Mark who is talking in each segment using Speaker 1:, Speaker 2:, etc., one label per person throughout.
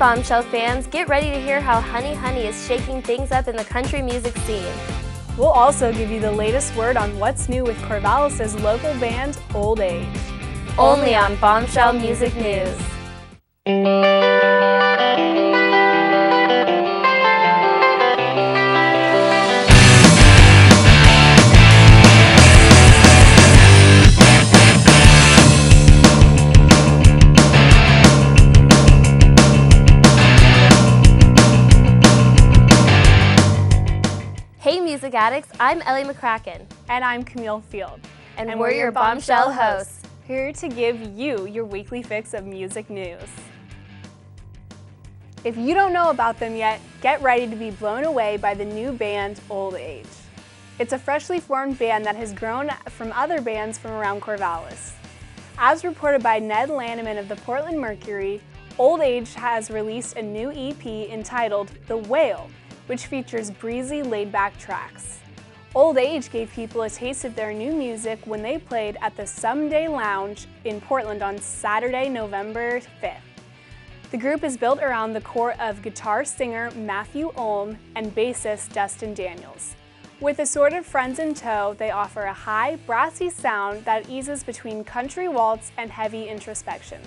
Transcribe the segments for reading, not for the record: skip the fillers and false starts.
Speaker 1: Bombshell fans, get ready to hear how Honey Honey is shaking things up in the country music scene.
Speaker 2: We'll also give you the latest word on what's new with Corvallis' local band, Old Age.
Speaker 1: Only on Bombshell Music News. Hey music addicts, I'm Elle McCracken.
Speaker 2: And I'm Camille Field.
Speaker 1: And we're your Bombshell hosts.
Speaker 2: Here to give you your weekly fix of music news. If you don't know about them yet, get ready to be blown away by the new band, Old Age. It's a freshly formed band that has grown from other bands from around Corvallis. As reported by Ned Lanneman of the Portland Mercury, Old Age has released a new EP entitled The Whale, which features breezy, laid-back tracks. Old Age gave people a taste of their new music when they played at the Someday Lounge in Portland on Saturday, November 5th. The group is built around the core of guitar singer Matthew Ulm and bassist Dustin Daniels. With assorted friends in tow, they offer a high, brassy sound that eases between country waltz and heavy introspection.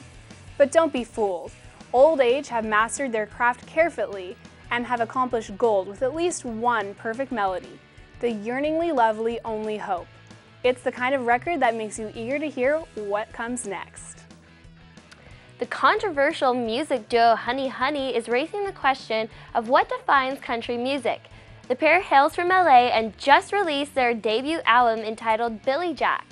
Speaker 2: But don't be fooled. Old Age have mastered their craft carefully and have accomplished gold with at least one perfect melody, the yearningly lovely Only Hope. It's the kind of record that makes you eager to hear what comes next.
Speaker 1: The controversial music duo Honey Honey is raising the question of what defines country music. The pair hails from LA and just released their debut album entitled Billy Jack.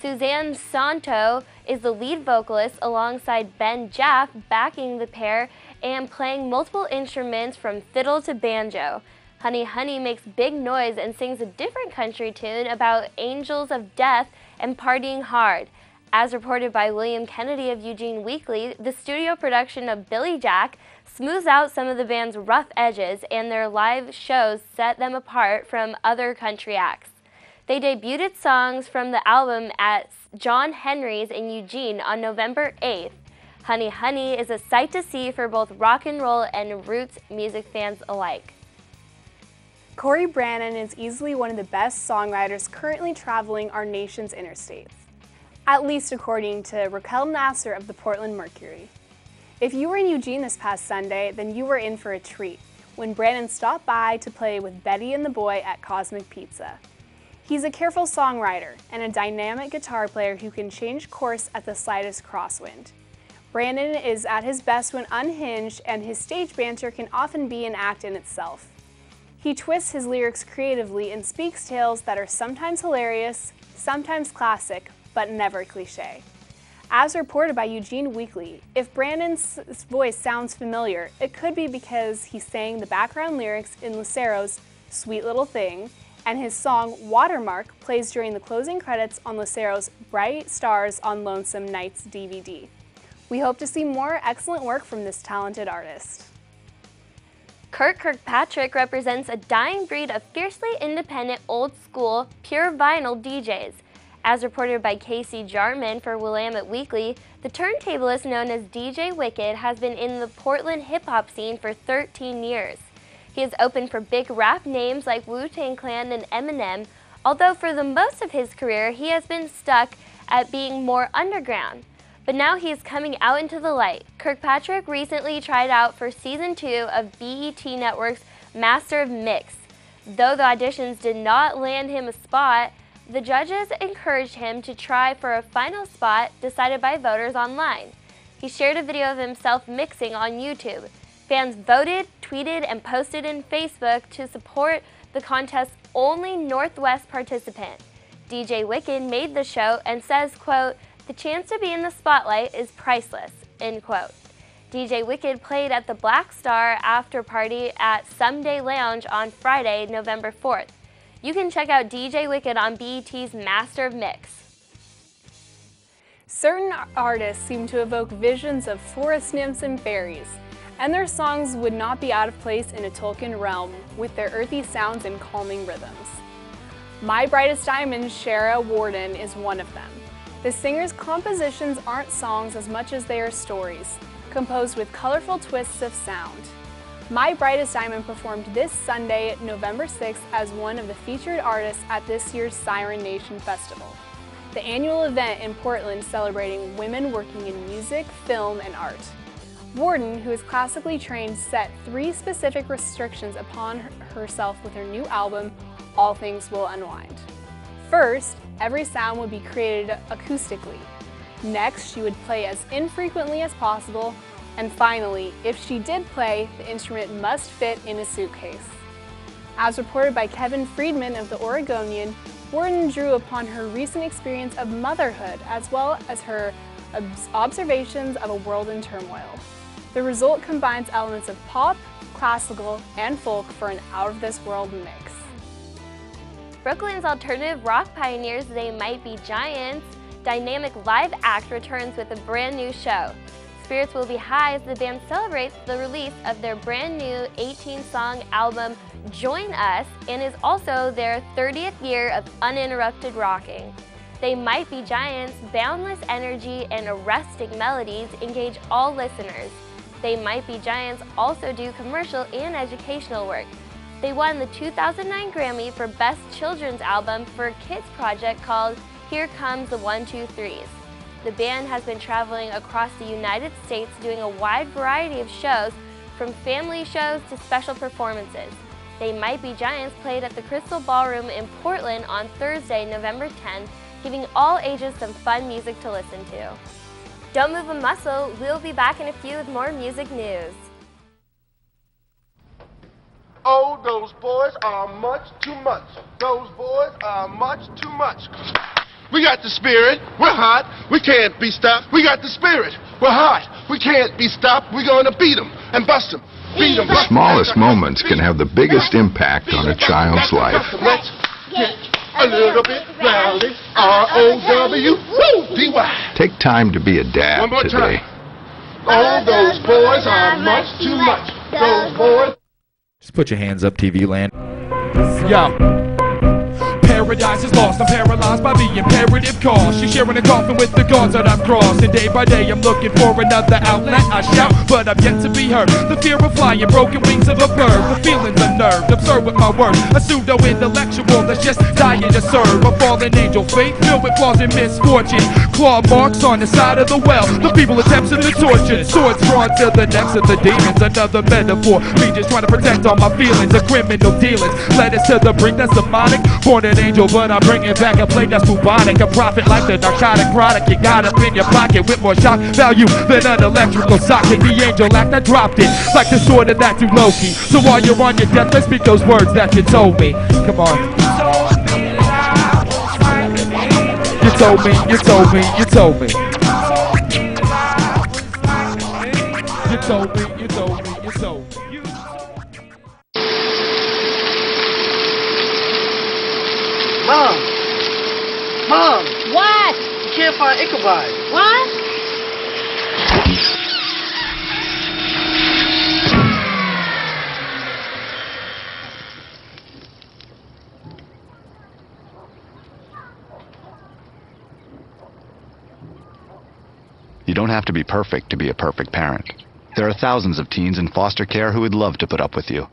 Speaker 1: Suzanne Santo is the lead vocalist alongside Ben Jaff backing the pair and playing multiple instruments from fiddle to banjo. Honey Honey makes big noise and sings a different country tune about angels of death and partying hard. As reported by William Kennedy of Eugene Weekly, the studio production of Billy Jack smooths out some of the band's rough edges, and their live shows set them apart from other country acts. They debuted songs from the album at John Henry's in Eugene on November 8th. Honey Honey is a sight to see for both rock and roll and roots music fans alike.
Speaker 2: Cory Brannan is easily one of the best songwriters currently traveling our nation's interstates, at least according to Raquel Nasser of the Portland Mercury. If you were in Eugene this past Sunday, then you were in for a treat when Brannan stopped by to play with Betty and the Boy at Cosmic Pizza. He's a careful songwriter and a dynamic guitar player who can change course at the slightest crosswind. Brannan is at his best when unhinged, and his stage banter can often be an act in itself. He twists his lyrics creatively and speaks tales that are sometimes hilarious, sometimes classic, but never cliche. As reported by Eugene Weekly, if Brannan's voice sounds familiar, it could be because he sang the background lyrics in Lucero's Sweet Little Thing, and his song Watermark plays during the closing credits on Lucero's Bright Stars on Lonesome Nights DVD. We hope to see more excellent work from this talented artist.
Speaker 1: Kurt Kirkpatrick represents a dying breed of fiercely independent, old-school, pure vinyl DJs. As reported by Casey Jarman for Willamette Weekly, the turntablist known as DJ Wicked has been in the Portland hip-hop scene for 13 years. He has opened for big rap names like Wu-Tang Clan and Eminem, although for the most of his career he has been stuck at being more underground. But now he is coming out into the light. Kirkpatrick recently tried out for Season 2 of BET Network's Master of Mix. Though the auditions did not land him a spot, the judges encouraged him to try for a final spot decided by voters online. He shared a video of himself mixing on YouTube. Fans voted, tweeted, and posted in Facebook to support the contest's only Northwest participant. DJ Wicked made the show and says, quote, "The chance to be in the spotlight is priceless," end quote. DJ Wicked played at the Black Star after party at Someday Lounge on Friday, November 4th. You can check out DJ Wicked on BET's Master of Mix.
Speaker 2: Certain artists seem to evoke visions of forest nymphs and fairies, and their songs would not be out of place in a Tolkien realm with their earthy sounds and calming rhythms. My Brightest Diamond, Shara Warden, is one of them. The singer's compositions aren't songs as much as they are stories, composed with colorful twists of sound. My Brightest Diamond performed this Sunday, November 6th, as one of the featured artists at this year's Siren Nation Festival, the annual event in Portland celebrating women working in music, film, and art. Warden, who is classically trained, set 3 specific restrictions upon herself with her new album, All Things Will Unwind. First, every sound would be created acoustically. Next, she would play as infrequently as possible. And finally, if she did play, the instrument must fit in a suitcase. As reported by Kevin Friedman of The Oregonian, Warden drew upon her recent experience of motherhood as well as her observations of a world in turmoil. The result combines elements of pop, classical, and folk for an out-of-this-world mix.
Speaker 1: Brooklyn's alternative rock pioneers, They Might Be Giants, dynamic live act returns with a brand new show. Spirits will be high as the band celebrates the release of their brand new 18-song album, Join Us, and is also their 30th year of uninterrupted rocking. They Might Be Giants' boundless energy and arresting melodies engage all listeners. They Might Be Giants also do commercial and educational work. They won the 2009 Grammy for Best Children's Album for a kids project called Here Comes the 1-2-3s. The band has been traveling across the United States doing a wide variety of shows, from family shows to special performances. They Might Be Giants played at the Crystal Ballroom in Portland on Thursday, November 10th, giving all ages some fun music to listen to. Don't move a muscle, we'll be back in a few with more music news.
Speaker 3: Oh, those boys are much too much. Those boys are much too much. We got the spirit, we're hot, we can't be stopped. We got the spirit, we're hot, we can't be stopped. We're gonna beat them and bust them. Beat them.
Speaker 4: The smallest moments can have the biggest impact on a child's life.
Speaker 3: Let's get a little bit rowdy. R-O-W-D-Y.
Speaker 4: Take time to be a dad
Speaker 3: One more
Speaker 4: today.
Speaker 3: time. Oh, those boys are much too much. Those boys.
Speaker 5: Just put your hands up, TV land. Yo. Paradise is lost, I'm paralyzed by the imperative cause. She's sharing a coffin with the gods that I've crossed. And day by day I'm looking for another outlet. I shout, but I've yet to be heard. The fear of flying, broken wings of a bird. The feelings unnerved, absurd with my words. A pseudo-intellectual that's just dying to serve. A fallen angel, fate filled with flaws and misfortune. Claw marks on the side of the well. The people attempts to the torture. Swords drawn to the necks of the demons. Another metaphor, me just trying to protect all my feelings. The criminal dealings led us to the brink that's demonic. Born an angel, but I'm bringing back a plate that's bubonic. A profit like the narcotic product you got up in your pocket with more shock value than an electrical socket. The angel act, I dropped it like the sword of that dude Loki. So while you're on your deathbed, speak those words that you told me. Come on. You told me, you told me, you told me. You told me, you told me, you told me.
Speaker 3: Mom!
Speaker 6: What?
Speaker 3: You can't find Ichabod.
Speaker 6: What?
Speaker 7: You don't have to be perfect to be a perfect parent. There are thousands of teens in foster care who would love to put up with you.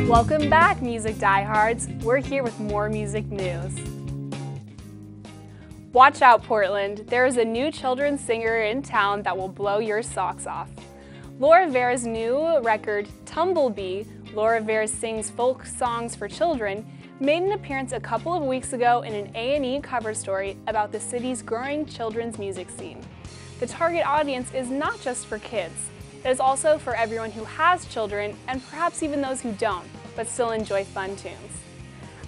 Speaker 2: Welcome back, music diehards. We're here with more music news. Watch out, Portland. There is a new children's singer in town that will blow your socks off. Laura Vera's new record, Tumble Bee, Laura Vera Sings Folk Songs for Children, made an appearance a couple of weeks ago in an A&E cover story about the city's growing children's music scene. The target audience is not just for kids. It is also for everyone who has children and perhaps even those who don't, but still enjoy fun tunes.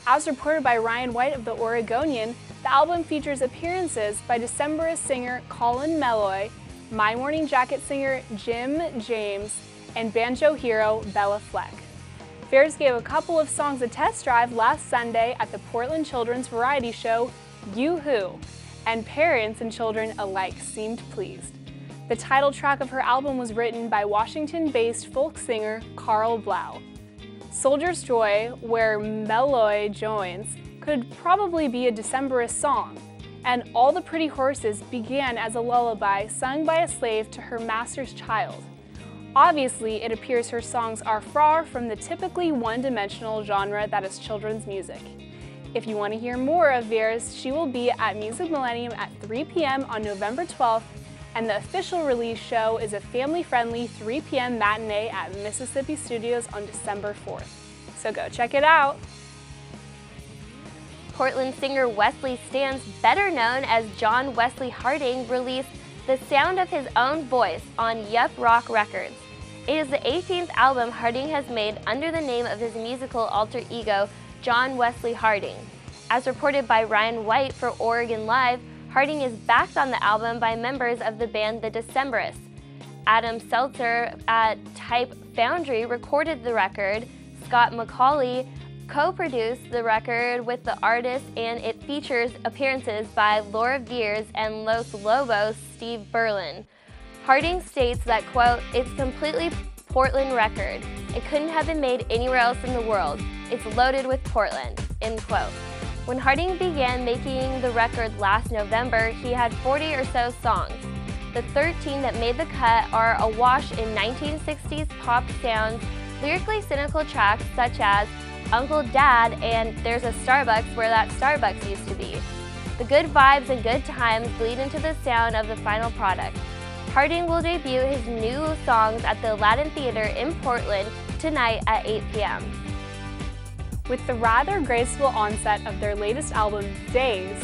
Speaker 2: As reported by Ryan White of The Oregonian, the album features appearances by Decemberist singer Colin Meloy, My Morning Jacket singer Jim James, and banjo hero Bella Fleck. Fairs gave a couple of songs a test drive last Sunday at the Portland Children's variety show, Yoo-Hoo, and parents and children alike seemed pleased. The title track of her album was written by Washington-based folk singer Carl Blau. Soldier's Joy, where Meloy joins, could could probably be a Decemberist song, and All the Pretty Horses began as a lullaby sung by a slave to her master's child. Obviously, it appears her songs are far from the typically one-dimensional genre that is children's music. If you want to hear more of Vera's, she will be at Music Millennium at 3 p.m. on November 12th, and the official release show is a family-friendly 3 p.m. matinee at Mississippi Studios on December 4th. So go check it out!
Speaker 1: Portland singer Wesley Stans, better known as John Wesley Harding, released The Sound of His Own Voice on Yup Rock Records. It is the 18th album Harding has made under the name of his musical alter ego, John Wesley Harding. As reported by Ryan White for Oregon Live, Harding is backed on the album by members of the band The Decemberists. Adam Seltzer at Type Foundry recorded the record. Scott McCauley co-produced the record with the artist, and it features appearances by Laura Veers and Los Lobos' Steve Berlin. Harding states that, quote, "It's completely Portland record. It couldn't have been made anywhere else in the world. It's loaded with Portland," end quote. When Harding began making the record last November, he had 40 or so songs. The 13 that made the cut are awash in 1960s pop sounds, lyrically cynical tracks such as Uncle Dad and There's a Starbucks Where That Starbucks Used to Be. The good vibes and good times bleed into the sound of the final product. Harding will debut his new songs at the Aladdin Theater in Portland tonight at 8 p.m.
Speaker 2: With the rather graceful onset of their latest album, Days,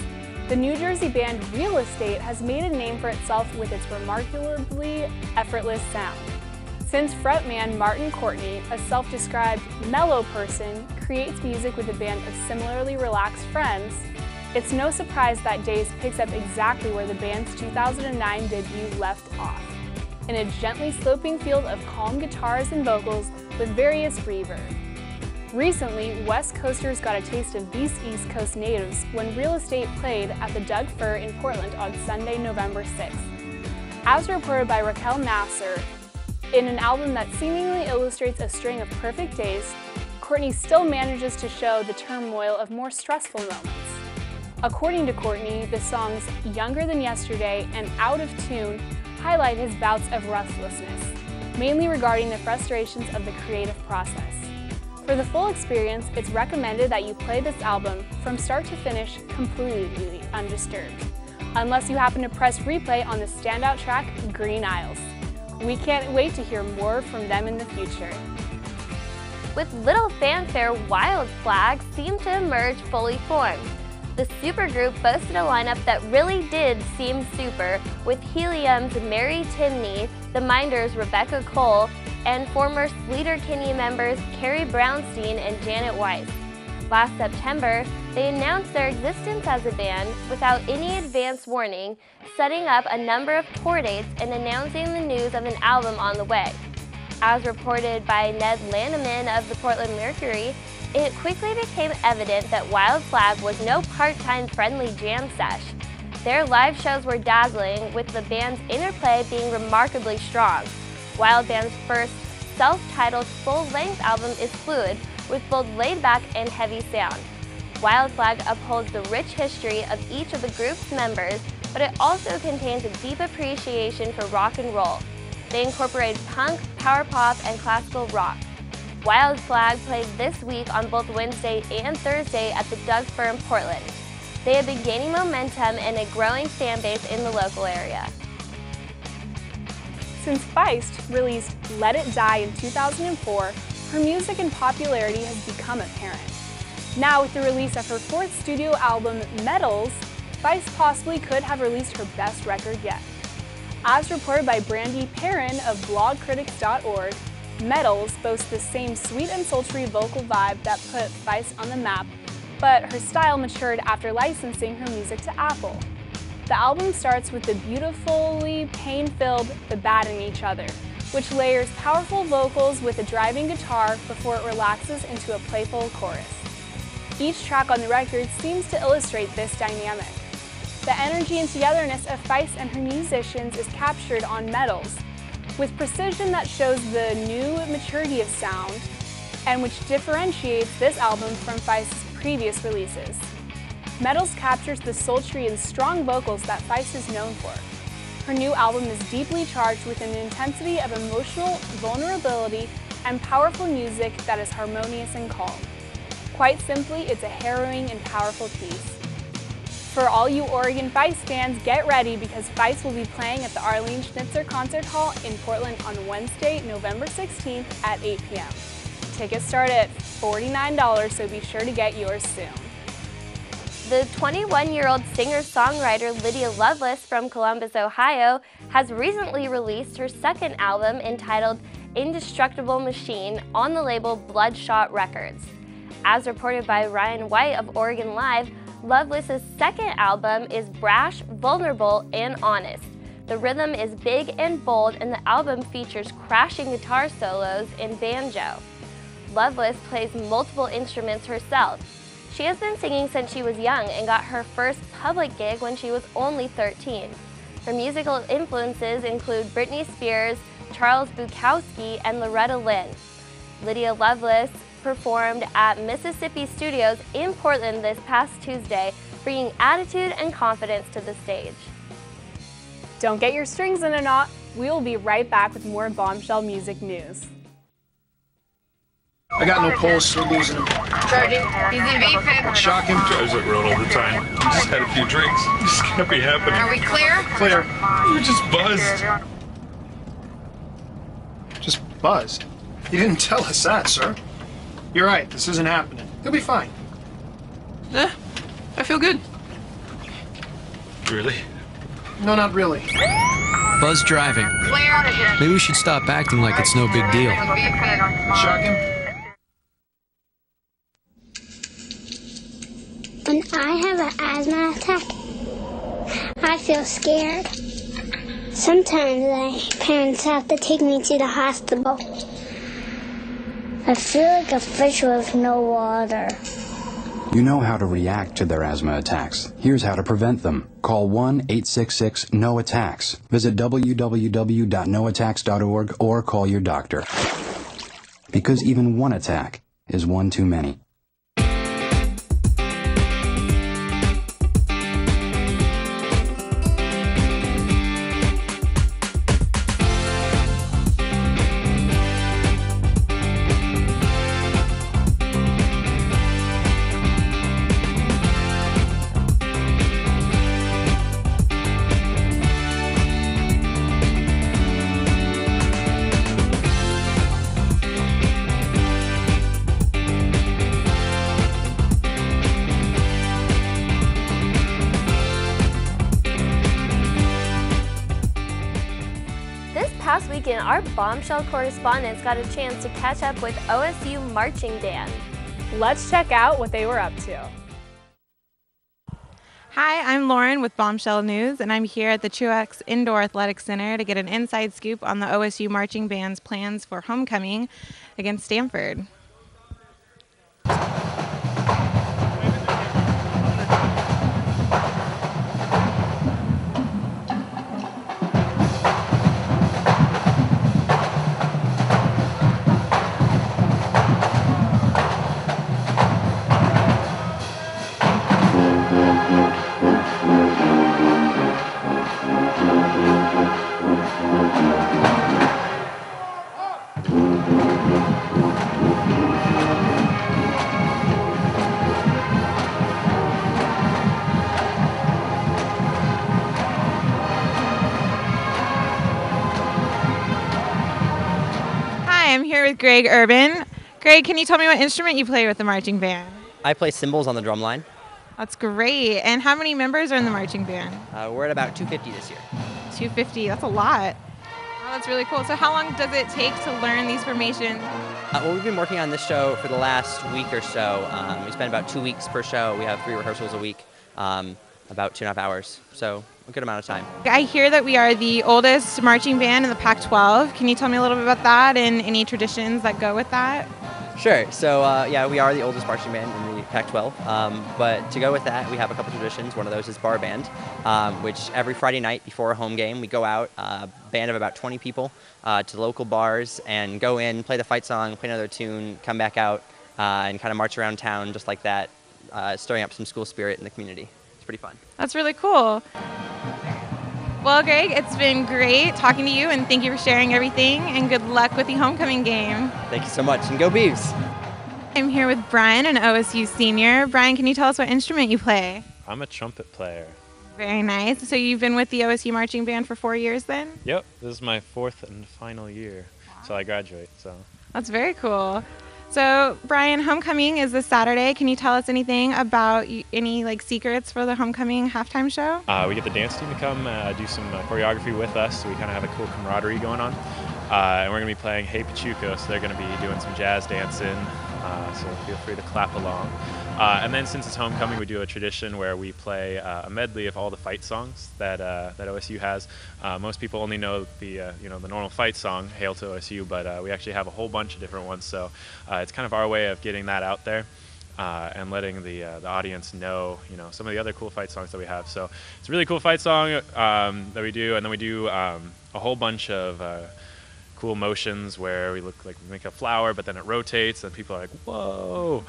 Speaker 2: the New Jersey band Real Estate has made a name for itself with its remarkably effortless sound. Since frontman Martin Courtney, a self-described mellow person, creates music with a band of similarly relaxed friends, it's no surprise that Days picks up exactly where the band's 2009 debut left off, in a gently sloping field of calm guitars and vocals with various reverb. Recently, West Coasters got a taste of these East Coast natives when Real Estate played at the Doug Fir in Portland on Sunday, November 6th. As reported by Raquel Nasser, in an album that seemingly illustrates a string of perfect days, Courtney still manages to show the turmoil of more stressful moments. According to Courtney, the songs Younger Than Yesterday and Out of Tune highlight his bouts of restlessness, mainly regarding the frustrations of the creative process. For the full experience, it's recommended that you play this album from start to finish completely undisturbed, unless you happen to press replay on the standout track, Green Isles. We can't wait to hear more from them in the future.
Speaker 1: With little fanfare, Wild Flag seemed to emerge fully formed. The supergroup boasted a lineup that really did seem super, with Helium's Mary Timney, the Minders' Rebecca Cole, and former Sleater-Kinney members Carrie Brownstein and Janet Weiss. Last September, they announced their existence as a band without any advance warning, setting up a number of tour dates and announcing the news of an album on the way. As reported by Ned Lanneman of the Portland Mercury, it quickly became evident that Wild Flag was no part-time friendly jam sesh. Their live shows were dazzling, with the band's interplay being remarkably strong. Wild Band's first self-titled full-length album is fluid, with both laid-back and heavy sound. Wild Flag upholds the rich history of each of the group's members, but it also contains a deep appreciation for rock and roll. They incorporate punk, power pop, and classical rock. Wild Flag played this week on both Wednesday and Thursday at the Doug Fir in Portland. They have been gaining momentum and a growing fan base in the local area.
Speaker 2: Since Feist released Let It Die in 2004, her music and popularity has become apparent. Now, with the release of her fourth studio album, Metals, Feist possibly could have released her best record yet. As reported by Brandy Perrin of blogcritics.org, Metals boasts the same sweet and sultry vocal vibe that put Feist on the map, but her style matured after licensing her music to Apple. The album starts with the beautifully pain-filled The Bad in Each Other, which layers powerful vocals with a driving guitar before it relaxes into a playful chorus. Each track on the record seems to illustrate this dynamic. The energy and togetherness of Feist and her musicians is captured on Metals, with precision that shows the new maturity of sound, and which differentiates this album from Feist's previous releases. Metals captures the sultry and strong vocals that Feist is known for. Her new album is deeply charged with an intensity of emotional vulnerability and powerful music that is harmonious and calm. Quite simply, it's a harrowing and powerful piece. For all you Oregon Feist fans, get ready because Feist will be playing at the Arlene Schnitzer Concert Hall in Portland on Wednesday, November 16th at 8 p.m. Tickets start at $49, so be sure to get yours soon.
Speaker 1: The 21-year-old singer-songwriter Lydia Loveless from Columbus, Ohio, has recently released her second album entitled Indestructible Machine on the label Bloodshot Records. As reported by Ryan White of Oregon Live, Loveless's second album is brash, vulnerable, and honest. The rhythm is big and bold, and the album features crashing guitar solos and banjo. Loveless plays multiple instruments herself. She has been singing since she was young and got her first public gig when she was only 13. Her musical influences include Britney Spears, Charles Bukowski, and Loretta Lynn. Lydia Loveless performed at Mississippi Studios in Portland this past Tuesday, bringing attitude and confidence to the stage.
Speaker 2: Don't get your strings in a knot. We will be right back with more Bombshell music news.
Speaker 6: I got no pulse, so losing him.
Speaker 8: Sergeant, he's in VFib.
Speaker 6: Shock him.
Speaker 9: Drives it road all the time. Just had a few drinks. This can't be happening.
Speaker 8: Are we clear?
Speaker 6: Clear.
Speaker 9: You just buzzed.
Speaker 6: Just buzzed. You didn't tell us that, sir. You're right, this isn't happening. He'll be fine.
Speaker 10: Yeah, I feel good.
Speaker 9: Really?
Speaker 6: No, not really.
Speaker 10: Buzz driving.
Speaker 8: Clear.
Speaker 10: Maybe we should stop acting like it's no big deal.
Speaker 6: Shock him.
Speaker 11: When I have an asthma attack, I feel scared. Sometimes my parents have to take me to the hospital. I feel like a fish with no water.
Speaker 12: You know how to react to their asthma attacks. Here's how to prevent them. Call 1-866-NO-ATTACKS. Visit www.noattacks.org or call your doctor. Because even one attack is one too many.
Speaker 1: Last weekend, our Bombshell correspondents got a chance to catch up with OSU marching band.
Speaker 2: Let's check out what they were up to.
Speaker 13: Hi, I'm Lauren with Bombshell News, and I'm here at the Truex Indoor Athletic Center to get an inside scoop on the OSU marching band's plans for homecoming against Stanford. I'm here with Greg Urban. Greg, can you tell me what instrument you play with the marching band?
Speaker 14: I play cymbals on the drum line.
Speaker 13: That's great. And how many members are in the marching band?
Speaker 14: We're at about 250 this year.
Speaker 13: 250, that's a lot. Oh, that's really cool. So how long does it take to learn these formations?
Speaker 14: Well, we've been working on this show for the last week or so. We spend about 2 weeks per show. We have 3 rehearsals a week, about 2.5 hours. So a good amount of time.
Speaker 13: I hear that we are the oldest marching band in the Pac-12. Can you tell me a little bit about that and any traditions that go with that?
Speaker 14: Sure. So, yeah, we are the oldest marching band in the Pac-12. But to go with that, we have a couple traditions. One of those is bar band, which every Friday night before a home game, we go out, a band of about 20 people, to local bars and go in, play the fight song, play another tune, come back out, and kind of march around town just like that, stirring up some school spirit in the community. It's pretty fun.
Speaker 13: That's really cool. Well, Greg, it's been great talking to you, and thank you for sharing everything, and good luck with the homecoming game.
Speaker 14: Thank you so much, and go Beavs!
Speaker 13: I'm here with Brian, an OSU senior. Brian, can you tell us what instrument you play?
Speaker 15: I'm a trumpet player.
Speaker 13: Very nice. So you've been with the OSU marching band for 4 years then?
Speaker 15: Yep, this is my 4th and final year, so I graduate. So
Speaker 13: that's very cool. So Brian, homecoming is this Saturday. Can you tell us anything about any secrets for the homecoming halftime show?
Speaker 15: We get the dance team to come do some choreography with us, so we kind of have a cool camaraderie going on. And we're going to be playing Hey Pachuco, so they're going to be doing some jazz dancing, so feel free to clap along. And then since it's homecoming, we do a tradition where we play a medley of all the fight songs that OSU has. Most people only know the the normal fight song, Hail to OSU, but we actually have a whole bunch of different ones. So it's kind of our way of getting that out there and letting the audience know some of the other cool fight songs that we have. So it's a really cool fight song that we do, and then we do a whole bunch of cool motions where we look like we make a flower, but then it rotates and people are like, whoa.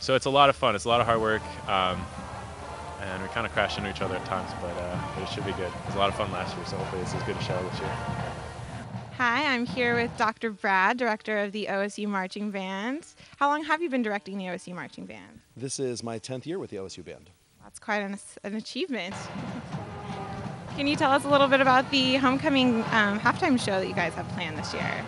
Speaker 15: So it's a lot of fun. It's a lot of hard work. And we kind of crash into each other at times, but it should be good. It was a lot of fun last year, so hopefully it's as good a show this year.
Speaker 13: Hi, I'm here with Dr. Brad, director of the OSU Marching Band. How long have you been directing the OSU Marching Band?
Speaker 16: This is my 10th year with the OSU Band.
Speaker 13: That's quite an achievement. Can you tell us a little bit about the homecoming halftime show that you guys have planned this year?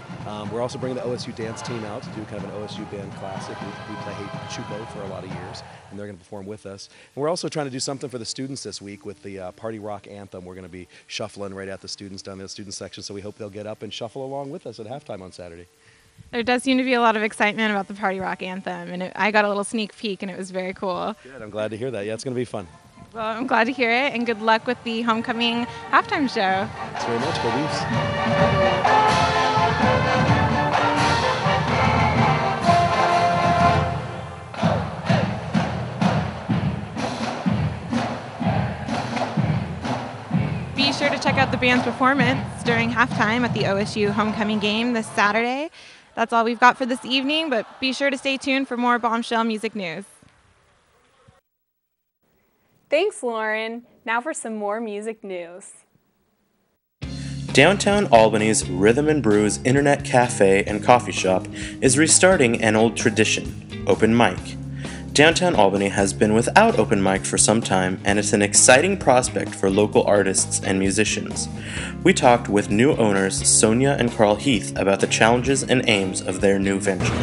Speaker 16: We're also bringing the OSU dance team out to do kind of an OSU band classic. We play Hey Pachuco for a lot of years, and they're going to perform with us. And we're also trying to do something for the students this week with the party rock anthem. We're going to be shuffling right at the students down the student section, so we hope they'll get up and shuffle along with us at halftime on Saturday.
Speaker 13: There does seem to be a lot of excitement about the party rock anthem, and I got a little sneak peek, and it was very cool.
Speaker 16: Good, I'm glad to hear that. Yeah, it's going to be fun.
Speaker 13: Well, I'm glad to hear it, and good luck with the homecoming halftime show.
Speaker 16: Thanks very much. Go Leafs.
Speaker 13: Be sure to check out the band's performance during halftime at the OSU homecoming game this Saturday. That's all we've got for this evening, but be sure to stay tuned for more Bombshell music news.
Speaker 2: Thanks, Lauren. Now for some more music news.
Speaker 17: Downtown Albany's Rhythm and Brews Internet Cafe and Coffee Shop is restarting an old tradition, open mic. Downtown Albany has been without open mic for some time, and it's an exciting prospect for local artists and musicians. We talked with new owners Sonia and Carl Heath about the challenges and aims of their new venture.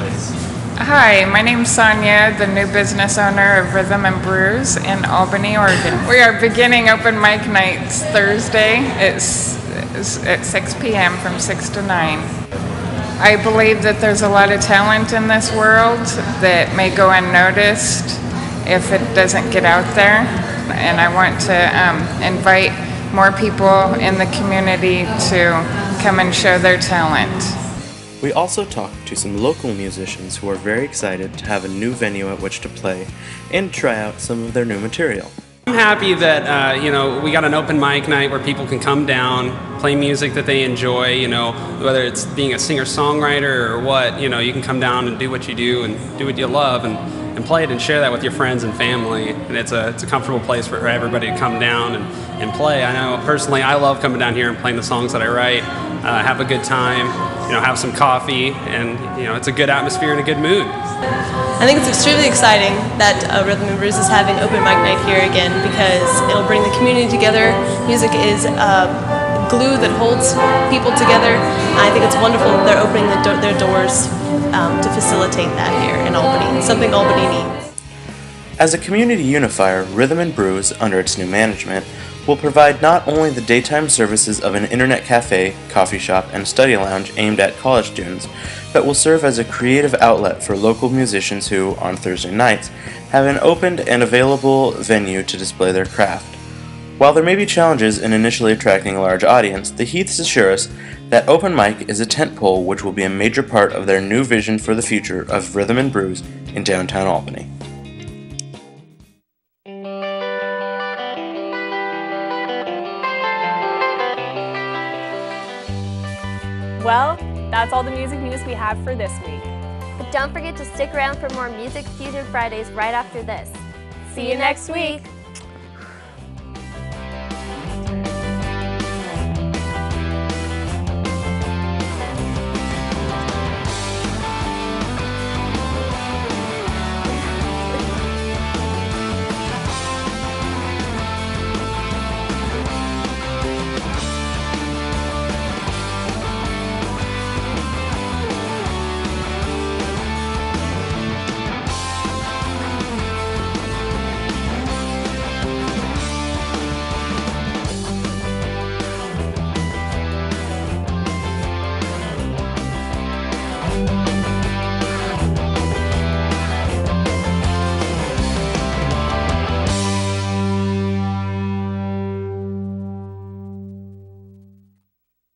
Speaker 18: Hi, my name's Sonia, the new business owner of Rhythm and Brews in Albany, Oregon. We are beginning open mic nights Thursday. It's at 6 p.m. from 6 to 9. I believe that there's a lot of talent in this world that may go unnoticed if it doesn't get out there. And I want to invite more people in the community to come and show their talent.
Speaker 17: We also talked to some local musicians who are very excited to have a new venue at which to play and try out some of their new material.
Speaker 19: I'm happy that we got an open mic night where people can come down, play music that they enjoy, whether it's being a singer-songwriter or what, you can come down and do what you do and do what you love and play it and share that with your friends and family. And it's a comfortable place for everybody to come down and play. I know personally I love coming down here and playing the songs that I write, have a good time, have some coffee, and it's a good atmosphere and a good mood.
Speaker 20: I think it's extremely exciting that Rhythm and Brews is having open mic night here again because it'll bring the community together. Music is glue that holds people together. I think it's wonderful that they're opening their doors to facilitate that here in Albany, something Albany needs.
Speaker 17: As a community unifier, Rhythm and Brews, under its new management, will provide not only the daytime services of an internet cafe, coffee shop, and study lounge aimed at college students, but will serve as a creative outlet for local musicians who, on Thursday nights, have an opened and available venue to display their craft. While there may be challenges in initially attracting a large audience, the Heaths assure us that open mic is a tentpole which will be a major part of their new vision for the future of Rhythm and Brews in downtown Albany.
Speaker 2: Well, that's all the music news we have for this week. The
Speaker 1: Don't forget to stick around for more Music Fusion Fridays right after this. See you next week!